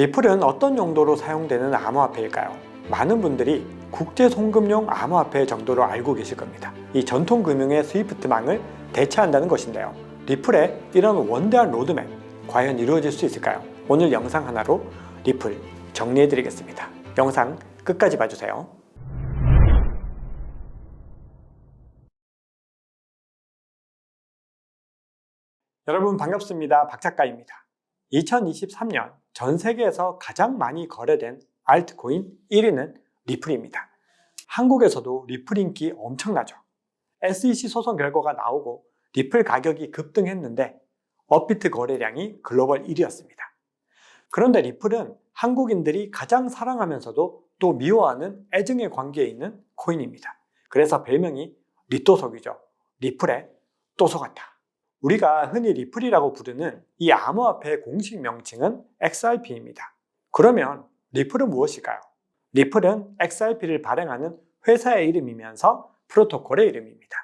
리플은 어떤 용도로 사용되는 암호화폐일까요? 많은 분들이 국제 송금용 암호화폐 정도로 알고 계실 겁니다. 이 전통 금융의 스위프트망을 대체한다는 것인데요. 리플의 이런 원대한 로드맵, 과연 이루어질 수 있을까요? 오늘 영상 하나로 리플 정리해드리겠습니다. 영상 끝까지 봐주세요. 여러분 반갑습니다. 박 작가입니다. 2023년 전 세계에서 가장 많이 거래된 알트코인 1위는 리플입니다. 한국에서도 리플 인기 엄청나죠. SEC 소송 결과가 나오고 리플 가격이 급등했는데 업비트 거래량이 글로벌 1위였습니다. 그런데 리플은 한국인들이 가장 사랑하면서도 또 미워하는 애증의 관계에 있는 코인입니다. 그래서 별명이 리또속이죠. 리플의 또소 같아. 우리가 흔히 리플이라고 부르는 이 암호화폐의 공식 명칭은 XRP입니다. 그러면 리플은 무엇일까요? 리플은 XRP를 발행하는 회사의 이름이면서 프로토콜의 이름입니다.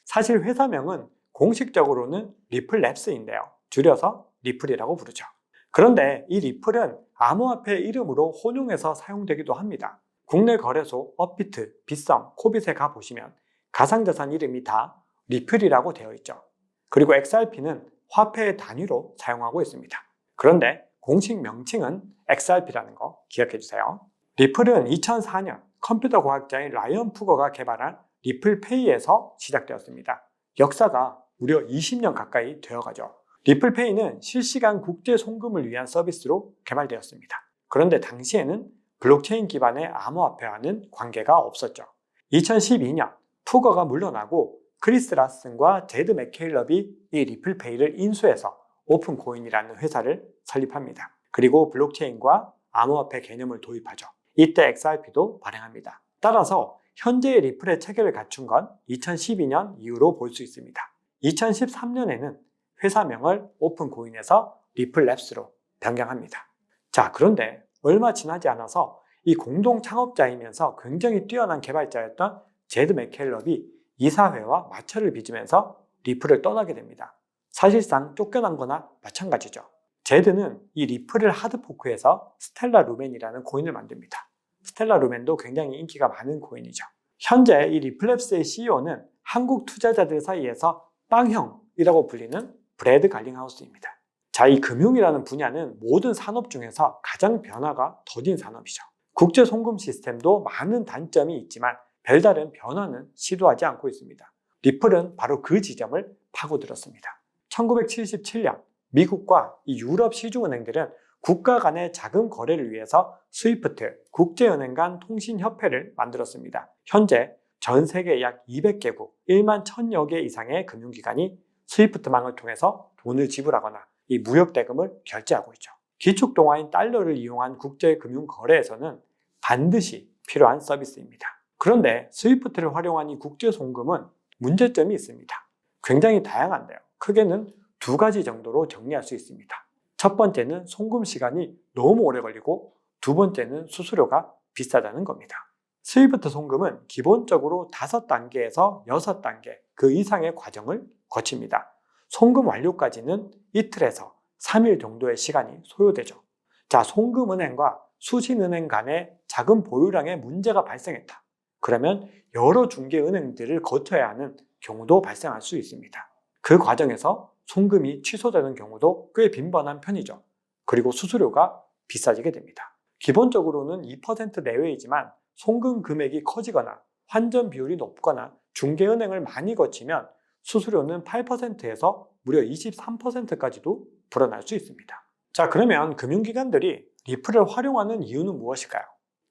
사실 회사명은 공식적으로는 리플랩스인데요. 줄여서 리플이라고 부르죠. 그런데 이 리플은 암호화폐 이름으로 혼용해서 사용되기도 합니다. 국내 거래소 업비트, 빗썸, 코빗에 가보시면 가상자산 이름이 다 리플이라고 되어 있죠. 그리고 XRP는 화폐의 단위로 사용하고 있습니다. 그런데 공식 명칭은 XRP라는 거 기억해 주세요. 리플은 2004년 컴퓨터 과학자인 라이언 푸거가 개발한 리플페이에서 시작되었습니다. 역사가 무려 20년 가까이 되어가죠. 리플페이는 실시간 국제 송금을 위한 서비스로 개발되었습니다. 그런데 당시에는 블록체인 기반의 암호화폐와는 관계가 없었죠. 2012년 푸거가 물러나고 크리스 라슨과 제드 맥케일럽이 이 리플페이를 인수해서 오픈코인이라는 회사를 설립합니다. 그리고 블록체인과 암호화폐 개념을 도입하죠. 이때 XRP도 발행합니다. 따라서 현재의 리플의 체계를 갖춘 건 2012년 이후로 볼 수 있습니다. 2013년에는 회사명을 오픈코인에서 리플랩스로 변경합니다. 자, 그런데 얼마 지나지 않아서 이 공동 창업자이면서 굉장히 뛰어난 개발자였던 제드 맥케일럽이 이사회와 마찰을 빚으면서 리플을 떠나게 됩니다. 사실상 쫓겨난 거나 마찬가지죠. 제드는 이 리플을 하드포크해서 스텔라 루멘이라는 코인을 만듭니다. 스텔라 루멘도 굉장히 인기가 많은 코인이죠. 현재 이 리플랩스의 CEO는 한국 투자자들 사이에서 빵형이라고 불리는 브래드 갈링하우스입니다. 자, 이 금융이라는 분야는 모든 산업 중에서 가장 변화가 더딘 산업이죠. 국제 송금 시스템도 많은 단점이 있지만 별다른 변화는 시도하지 않고 있습니다. 리플은 바로 그 지점을 파고들었습니다. 1977년 미국과 이 유럽 시중은행들은 국가 간의 자금 거래를 위해서 스위프트, 국제은행 간 통신협회를 만들었습니다. 현재 전 세계 약 200개국, 1만 1000여 개 이상의 금융기관이 스위프트망을 통해서 돈을 지불하거나 이 무역대금을 결제하고 있죠. 기축동화인 달러를 이용한 국제금융거래에서는 반드시 필요한 서비스입니다. 그런데 스위프트를 활용한 이 국제송금은 문제점이 있습니다. 굉장히 다양한데요. 크게는 두 가지 정도로 정리할 수 있습니다. 첫 번째는 송금 시간이 너무 오래 걸리고 두 번째는 수수료가 비싸다는 겁니다. 스위프트 송금은 기본적으로 5단계에서 6단계 그 이상의 과정을 거칩니다. 송금 완료까지는 이틀에서 3일 정도의 시간이 소요되죠. 자, 송금은행과 수신은행 간의 자금 보유량에 문제가 발생했다. 그러면 여러 중개은행들을 거쳐야 하는 경우도 발생할 수 있습니다. 그 과정에서 송금이 취소되는 경우도 꽤 빈번한 편이죠. 그리고 수수료가 비싸지게 됩니다. 기본적으로는 2% 내외이지만 송금 금액이 커지거나 환전 비율이 높거나 중개은행을 많이 거치면 수수료는 8%에서 무려 23%까지도 불어날 수 있습니다. 자, 그러면 금융기관들이 리플을 활용하는 이유는 무엇일까요?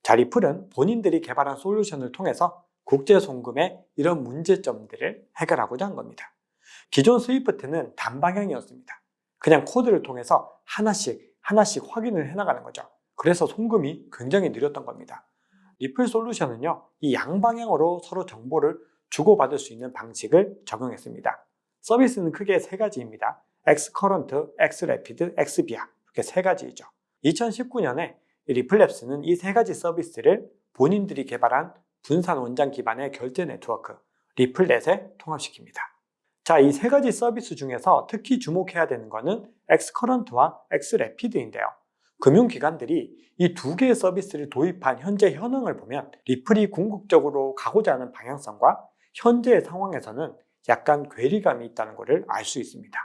자, 리플은 본인들이 개발한 솔루션을 통해서 국제송금의 이런 문제점들을 해결하고자 한 겁니다. 기존 스위프트는 단방향이었습니다. 그냥 코드를 통해서 하나씩 확인을 해나가는 거죠. 그래서 송금이 굉장히 느렸던 겁니다. 리플 솔루션은요, 이 양방향으로 서로 정보를 주고받을 수 있는 방식을 적용했습니다. 서비스는 크게 세 가지입니다. X커런트, X래피드, X비아 이렇게 세 가지이죠. 2019년에 리플랩스는 이 세 가지 서비스를 본인들이 개발한 분산 원장 기반의 결제 네트워크 리플넷에 통합시킵니다. 자, 이 세 가지 서비스 중에서 특히 주목해야 되는 것은 X커런트와 X래피드인데요. 금융기관들이 이 두 개의 서비스를 도입한 현재 현황을 보면 리플이 궁극적으로 가고자 하는 방향성과 현재의 상황에서는 약간 괴리감이 있다는 것을 알 수 있습니다.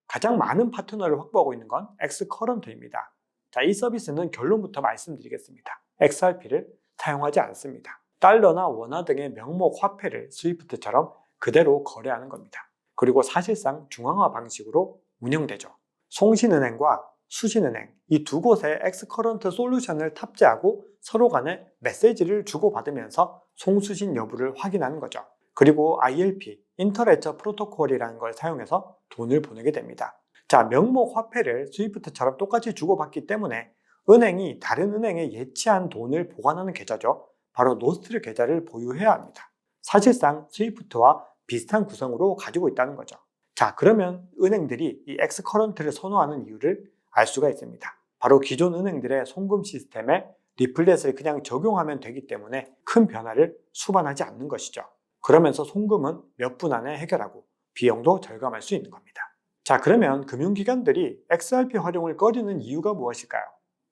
가장 많은 파트너를 확보하고 있는 건 엑스커런트입니다. 자, 이 서비스는 결론부터 말씀드리겠습니다. XRP를 사용하지 않습니다. 달러나 원화 등의 명목 화폐를 스위프트처럼 그대로 거래하는 겁니다. 그리고 사실상 중앙화 방식으로 운영되죠. 송신은행과 수신은행, 이 두 곳에 엑스커런트 솔루션을 탑재하고 서로 간에 메시지를 주고받으면서 송수신 여부를 확인하는 거죠. 그리고 ILP, 인터레처 프로토콜이라는 걸 사용해서 돈을 보내게 됩니다. 자, 명목 화폐를 스위프트처럼 똑같이 주고받기 때문에 은행이 다른 은행에 예치한 돈을 보관하는 계좌죠. 바로 노스트를 계좌를 보유해야 합니다. 사실상 스위프트와 비슷한 구성으로 가지고 있다는 거죠. 자, 그러면 은행들이 이 엑스커런트를 선호하는 이유를 알 수가 있습니다. 바로 기존 은행들의 송금 시스템에 리플렛을 그냥 적용하면 되기 때문에 큰 변화를 수반하지 않는 것이죠. 그러면서 송금은 몇 분 안에 해결하고 비용도 절감할 수 있는 겁니다. 자, 그러면 금융기관들이 XRP 활용을 꺼리는 이유가 무엇일까요?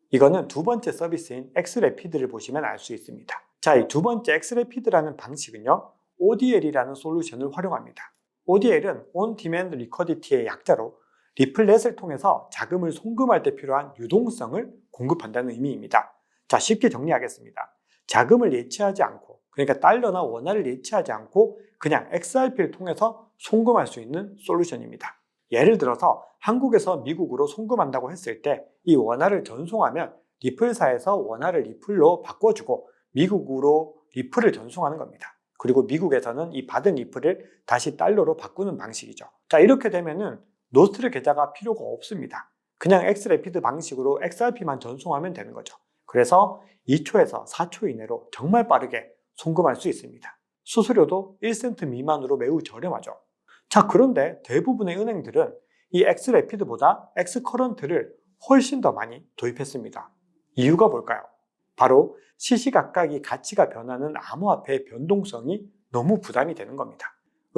이거는 두 번째 서비스인 엑스래피드를 보시면 알 수 있습니다. 자, 이 두 번째 엑스래피드라는 방식은요, ODL이라는 솔루션을 활용합니다. ODL은 On Demand Liquidity의 약자로 리플렛을 통해서 자금을 송금할 때 필요한 유동성을 공급한다는 의미입니다. 자, 쉽게 정리하겠습니다. 자금을 예치하지 않고, 그러니까 달러나 원화를 예치하지 않고 그냥 XRP를 통해서 송금할 수 있는 솔루션입니다. 예를 들어서 한국에서 미국으로 송금한다고 했을 때 이 원화를 전송하면 리플사에서 원화를 리플로 바꿔주고 미국으로 리플을 전송하는 겁니다. 그리고 미국에서는 이 받은 리플을 다시 달러로 바꾸는 방식이죠. 자, 이렇게 되면은 노스트를 계좌가 필요가 없습니다. 그냥 엑스래피드 방식으로 XRP만 전송하면 되는 거죠. 그래서 2초에서 4초 이내로 정말 빠르게 송금할 수 있습니다. 수수료도 1센트 미만으로 매우 저렴하죠. 자, 그런데 대부분의 은행들은 이 엑스래피드보다 엑스커런트를 훨씬 더 많이 도입했습니다. 이유가 뭘까요? 바로 시시각각 이 가치가 변하는 암호화폐의 변동성이 너무 부담이 되는 겁니다.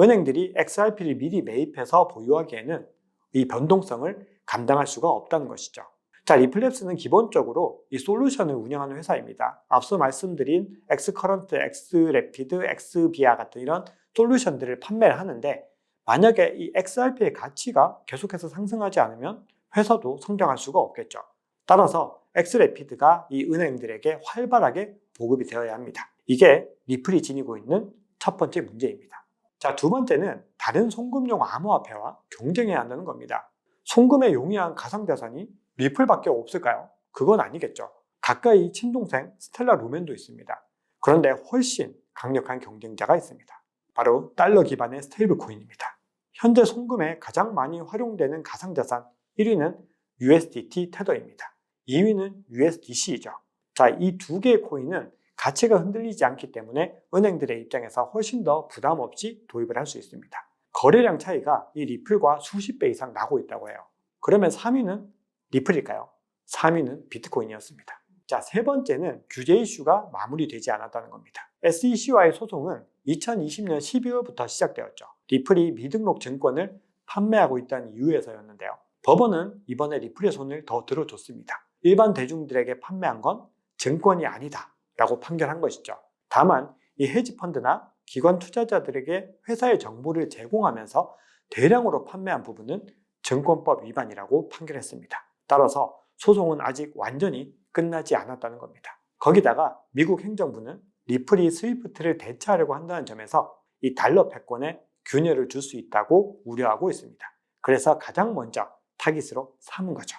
은행들이 XRP를 미리 매입해서 보유하기에는 이 변동성을 감당할 수가 없다는 것이죠. 자, 리플랩스는 기본적으로 이 솔루션을 운영하는 회사입니다. 앞서 말씀드린 엑스커런트, 엑스래피드, 엑스비아 같은 이런 솔루션들을 판매를 하는데 만약에 이 XRP의 가치가 계속해서 상승하지 않으면 회사도 성장할 수가 없겠죠. 따라서 엑스래피드가 이 은행들에게 활발하게 보급이 되어야 합니다. 이게 리플이 지니고 있는 첫 번째 문제입니다. 자, 두 번째는 다른 송금용 암호화폐와 경쟁해야 한다는 겁니다. 송금에 용이한 가상자산이 리플밖에 없을까요? 그건 아니겠죠. 가까이 친동생 스텔라 루멘도 있습니다. 그런데 훨씬 강력한 경쟁자가 있습니다. 바로 달러 기반의 스테이블 코인입니다. 현재 송금에 가장 많이 활용되는 가상자산 1위는 USDT 테더입니다. 2위는 USDC이죠. 자, 이 두 개의 코인은 가치가 흔들리지 않기 때문에 은행들의 입장에서 훨씬 더 부담 없이 도입을 할 수 있습니다. 거래량 차이가 이 리플과 수십 배 이상 나고 있다고 해요. 그러면 3위는 리플일까요? 3위는 비트코인이었습니다. 자, 세 번째는 규제 이슈가 마무리되지 않았다는 겁니다. SEC와의 소송은 2020년 12월부터 시작되었죠. 리플이 미등록 증권을 판매하고 있다는 이유에서였는데요. 법원은 이번에 리플의 손을 더 들어줬습니다. 일반 대중들에게 판매한 건 증권이 아니다 라고 판결한 것이죠. 다만 이 헤지펀드나 기관 투자자들에게 회사의 정보를 제공하면서 대량으로 판매한 부분은 증권법 위반이라고 판결했습니다. 따라서 소송은 아직 완전히 끝나지 않았다는 겁니다. 거기다가 미국 행정부는 리플이 스위프트를 대체하려고 한다는 점에서 이 달러 패권에 균열을 줄 수 있다고 우려하고 있습니다. 그래서 가장 먼저 타깃으로 삼은 거죠.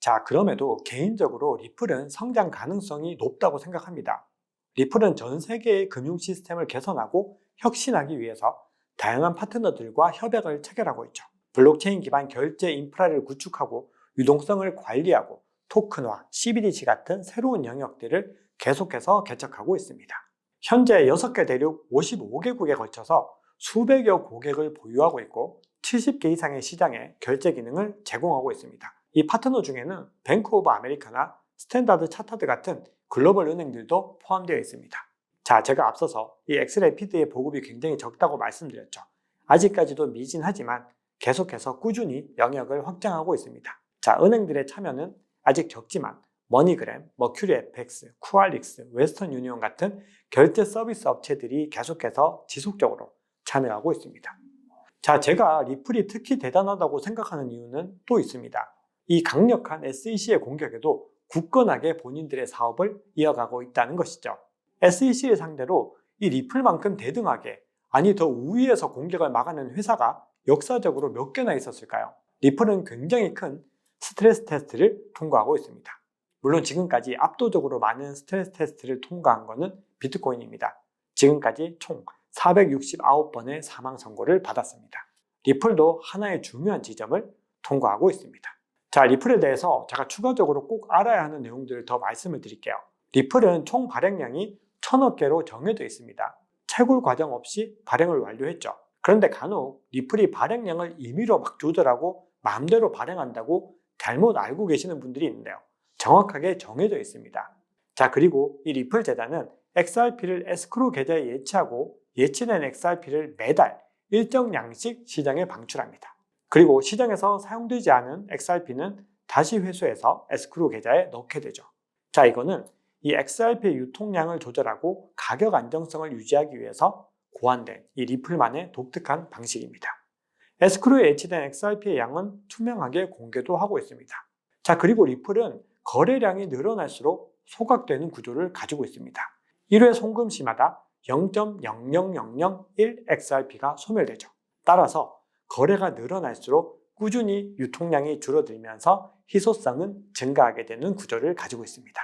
자, 그럼에도 개인적으로 리플은 성장 가능성이 높다고 생각합니다. 리플은 전 세계의 금융 시스템을 개선하고 혁신하기 위해서 다양한 파트너들과 협약을 체결하고 있죠. 블록체인 기반 결제 인프라를 구축하고 유동성을 관리하고 토큰화, CBDC 같은 새로운 영역들을 계속해서 개척하고 있습니다. 현재 6개 대륙 55개국에 걸쳐서 수백여 고객을 보유하고 있고 70개 이상의 시장에 결제 기능을 제공하고 있습니다. 이 파트너 중에는 뱅크 오브 아메리카나 스탠다드 차터드 같은 글로벌 은행들도 포함되어 있습니다. 자, 제가 앞서서 이 엑스래피드의 보급이 굉장히 적다고 말씀드렸죠. 아직까지도 미진하지만 계속해서 꾸준히 영역을 확장하고 있습니다. 자, 은행들의 참여는 아직 적지만 머니그램, 머큐리 FX, 쿠알릭스, 웨스턴 유니온 같은 결제 서비스 업체들이 계속해서 지속적으로 참여하고 있습니다. 자, 제가 리플이 특히 대단하다고 생각하는 이유는 또 있습니다. 이 강력한 SEC의 공격에도 굳건하게 본인들의 사업을 이어가고 있다는 것이죠. SEC를 상대로 이 리플만큼 대등하게, 아니 더 우위에서 공격을 막아낸 회사가 역사적으로 몇 개나 있었을까요? 리플은 굉장히 큰 스트레스 테스트를 통과하고 있습니다. 물론 지금까지 압도적으로 많은 스트레스 테스트를 통과한 것은 비트코인입니다. 지금까지 총 469번의 사망 선고를 받았습니다. 리플도 하나의 중요한 지점을 통과하고 있습니다. 자, 리플에 대해서 제가 추가적으로 꼭 알아야 하는 내용들을 더 말씀을 드릴게요. 리플은 총 발행량이 1000억 개로 정해져 있습니다. 채굴 과정 없이 발행을 완료했죠. 그런데 간혹 리플이 발행량을 임의로 막 조절하고 마음대로 발행한다고 잘못 알고 계시는 분들이 있는데요. 정확하게 정해져 있습니다. 자, 그리고 이 리플 재단은 XRP를 에스크로 계좌에 예치하고 예치된 XRP를 매달 일정 양씩 시장에 방출합니다. 그리고 시장에서 사용되지 않은 XRP는 다시 회수해서 에스크로 계좌에 넣게 되죠. 자, 이거는 이 XRP의 유통량을 조절하고 가격 안정성을 유지하기 위해서 고안된 이 리플만의 독특한 방식입니다. 에스크로에 예치된 XRP의 양은 투명하게 공개도 하고 있습니다. 자, 그리고 리플은 거래량이 늘어날수록 소각되는 구조를 가지고 있습니다. 1회 송금 시마다 0.00001 XRP가 소멸되죠. 따라서 거래가 늘어날수록 꾸준히 유통량이 줄어들면서 희소성은 증가하게 되는 구조를 가지고 있습니다.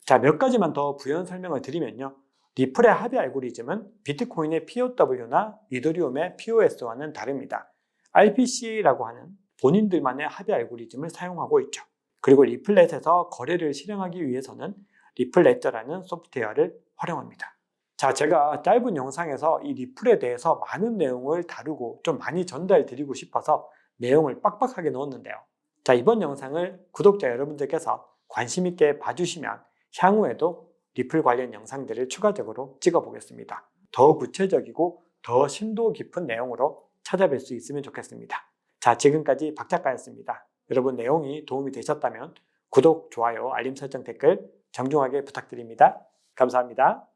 자, 몇 가지만 더 부연 설명을 드리면요. 리플의 합의 알고리즘은 비트코인의 POW나 이더리움의 POS와는 다릅니다. RPC라고 하는 본인들만의 합의 알고리즘을 사용하고 있죠. 그리고 리플렛에서 거래를 실행하기 위해서는 리플레저라는 소프트웨어를 활용합니다. 자, 제가 짧은 영상에서 이 리플에 대해서 많은 내용을 다루고 좀 많이 전달드리고 싶어서 내용을 빡빡하게 넣었는데요. 자, 이번 영상을 구독자 여러분들께서 관심 있게 봐주시면 향후에도 리플 관련 영상들을 추가적으로 찍어보겠습니다. 더 구체적이고 더 심도 깊은 내용으로 찾아뵐 수 있으면 좋겠습니다. 자, 지금까지 박 작가였습니다. 여러분 내용이 도움이 되셨다면 구독, 좋아요, 알림 설정, 댓글 정중하게 부탁드립니다. 감사합니다.